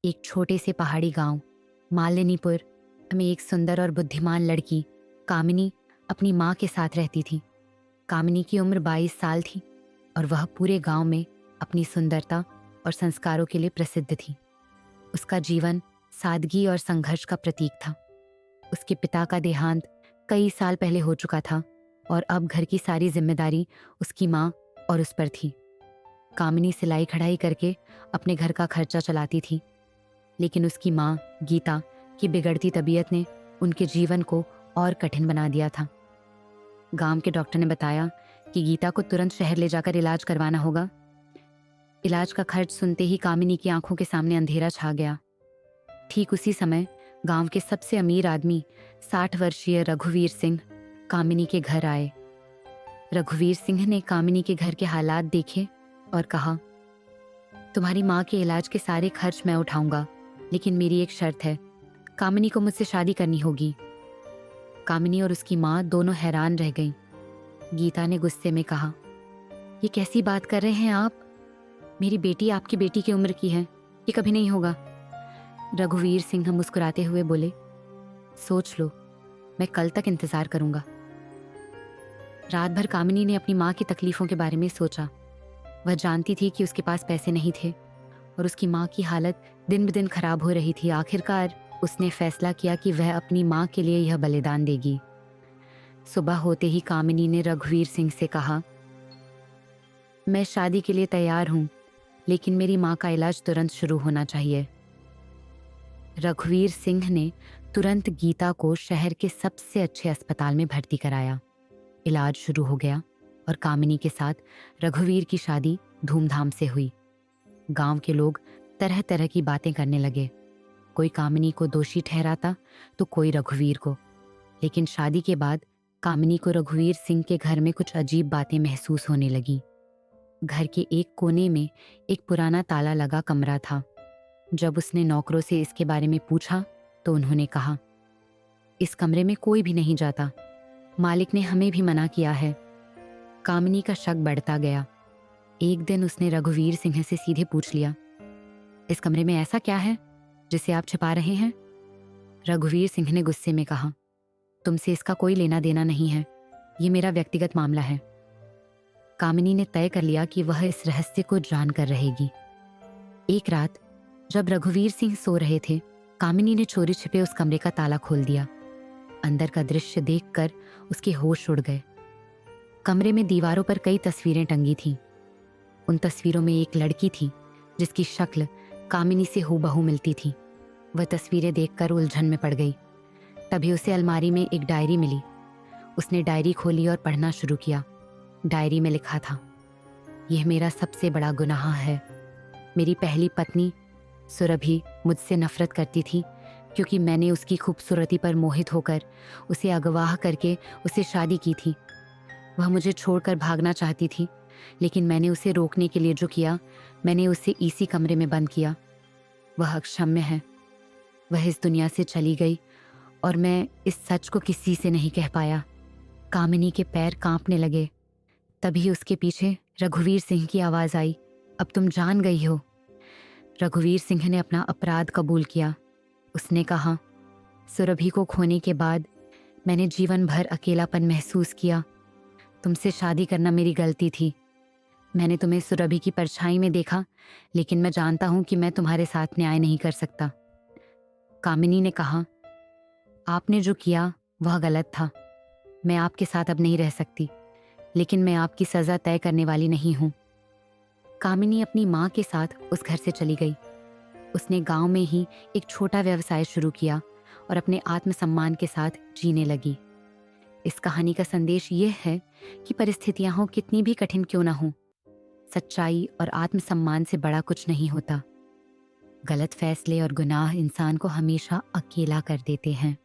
एक छोटे से पहाड़ी गांव मालिनीपुर में एक सुंदर और बुद्धिमान लड़की कामिनी अपनी माँ के साथ रहती थी। कामिनी की उम्र 22 साल थी और वह पूरे गांव में अपनी सुंदरता और संस्कारों के लिए प्रसिद्ध थी। उसका जीवन सादगी और संघर्ष का प्रतीक था। उसके पिता का देहांत कई साल पहले हो चुका था और अब घर की सारी जिम्मेदारी उसकी माँ और उस पर थी। कामिनी सिलाई कढ़ाई करके अपने घर का खर्चा चलाती थी, लेकिन उसकी माँ गीता की बिगड़ती तबीयत ने उनके जीवन को और कठिन बना दिया था। गांव के डॉक्टर ने बताया कि गीता को तुरंत शहर ले जाकर इलाज करवाना होगा। इलाज का खर्च सुनते ही कामिनी की आंखों के सामने अंधेरा छा गया। ठीक उसी समय गांव के सबसे अमीर आदमी 60 वर्षीय रघुवीर सिंह कामिनी के घर आए। रघुवीर सिंह ने कामिनी के घर के हालात देखे और कहा, तुम्हारी माँ के इलाज के सारे खर्च मैं उठाऊंगा, लेकिन मेरी एक शर्त है, कामिनी को मुझसे शादी करनी होगी। कामिनी और उसकी माँ दोनों हैरान रह गईं। गीता ने गुस्से में कहा, ये कैसी बात कर रहे हैं आप? मेरी बेटी आपकी बेटी की उम्र की है, ये कभी नहीं होगा। रघुवीर सिंह मुस्कुराते हुए बोले, सोच लो, मैं कल तक इंतजार करूंगा। रात भर कामिनी ने अपनी माँ की तकलीफों के बारे में सोचा। वह जानती थी कि उसके पास पैसे नहीं थे और उसकी माँ की हालत दिन ब दिन खराब हो रही थी। आखिरकार उसने फैसला किया कि वह अपनी माँ के लिए यह बलिदान देगी। सुबह होते ही कामिनी ने रघुवीर सिंह से कहा, मैं शादी के लिए तैयार हूँ, लेकिन मेरी माँ का इलाज तुरंत शुरू होना चाहिए। रघुवीर सिंह ने तुरंत गीता को शहर के सबसे अच्छे अस्पताल में भर्ती कराया। इलाज शुरू हो गया और कामिनी के साथ रघुवीर की शादी धूमधाम से हुई। गांव के लोग तरह तरह की बातें करने लगे। कोई कामिनी को दोषी ठहराता तो कोई रघुवीर को। लेकिन शादी के बाद कामिनी को रघुवीर सिंह के घर में कुछ अजीब बातें महसूस होने लगी। घर के एक कोने में एक पुराना ताला लगा कमरा था। जब उसने नौकरों से इसके बारे में पूछा तो उन्होंने कहा, इस कमरे में कोई भी नहीं जाता, मालिक ने हमें भी मना किया है। कामिनी का शक बढ़ता गया। एक दिन उसने रघुवीर सिंह से सीधे पूछ लिया, इस कमरे में ऐसा क्या है जिसे आप छिपा रहे हैं? रघुवीर सिंह ने गुस्से में कहा, तुमसे इसका कोई लेना देना नहीं है, ये मेरा व्यक्तिगत मामला है। कामिनी ने तय कर लिया कि वह इस रहस्य को जानकर रहेगी। एक रात जब रघुवीर सिंह सो रहे थे, कामिनी ने चोरी छिपे उस कमरे का ताला खोल दिया। अंदर का दृश्य देखकर उसके होश उड़ गए। कमरे में दीवारों पर कई तस्वीरें टंगी थीं। उन तस्वीरों में एक लड़की थी जिसकी शक्ल कामिनी से हूबहू मिलती थी। वह तस्वीरें देखकर उलझन में पड़ गई। तभी उसे अलमारी में एक डायरी मिली। उसने डायरी खोली और पढ़ना शुरू किया। डायरी में लिखा था, यह मेरा सबसे बड़ा गुनाह है। मेरी पहली पत्नी सुरभि मुझसे नफरत करती थी क्योंकि मैंने उसकी खूबसूरती पर मोहित होकर उसे अगवा करके उससे शादी की थी। वह मुझे छोड़कर भागना चाहती थी, लेकिन मैंने उसे रोकने के लिए जो किया, मैंने उसे इसी कमरे में बंद किया। वह अक्षम्य है। वह इस दुनिया से चली गई और मैं इस सच को किसी से नहीं कह पाया। कामिनी के पैर कांपने लगे। तभी उसके पीछे रघुवीर सिंह की आवाज आई, अब तुम जान गई हो। रघुवीर सिंह ने अपना अपराध कबूल किया। उसने कहा, सुरभि को खोने के बाद मैंने जीवन भर अकेलापन महसूस किया। तुमसे शादी करना मेरी गलती थी। मैंने तुम्हें सुरभि की परछाई में देखा, लेकिन मैं जानता हूं कि मैं तुम्हारे साथ न्याय नहीं कर सकता। कामिनी ने कहा, आपने जो किया वह गलत था। मैं आपके साथ अब नहीं रह सकती, लेकिन मैं आपकी सजा तय करने वाली नहीं हूं। कामिनी अपनी माँ के साथ उस घर से चली गई। उसने गांव में ही एक छोटा व्यवसाय शुरू किया और अपने आत्मसम्मान के साथ जीने लगी। इस कहानी का संदेश ये है कि परिस्थितियां हो कितनी भी कठिन क्यों ना हो, सच्चाई और आत्मसम्मान से बड़ा कुछ नहीं होता। गलत फैसले और गुनाह इंसान को हमेशा अकेला कर देते हैं।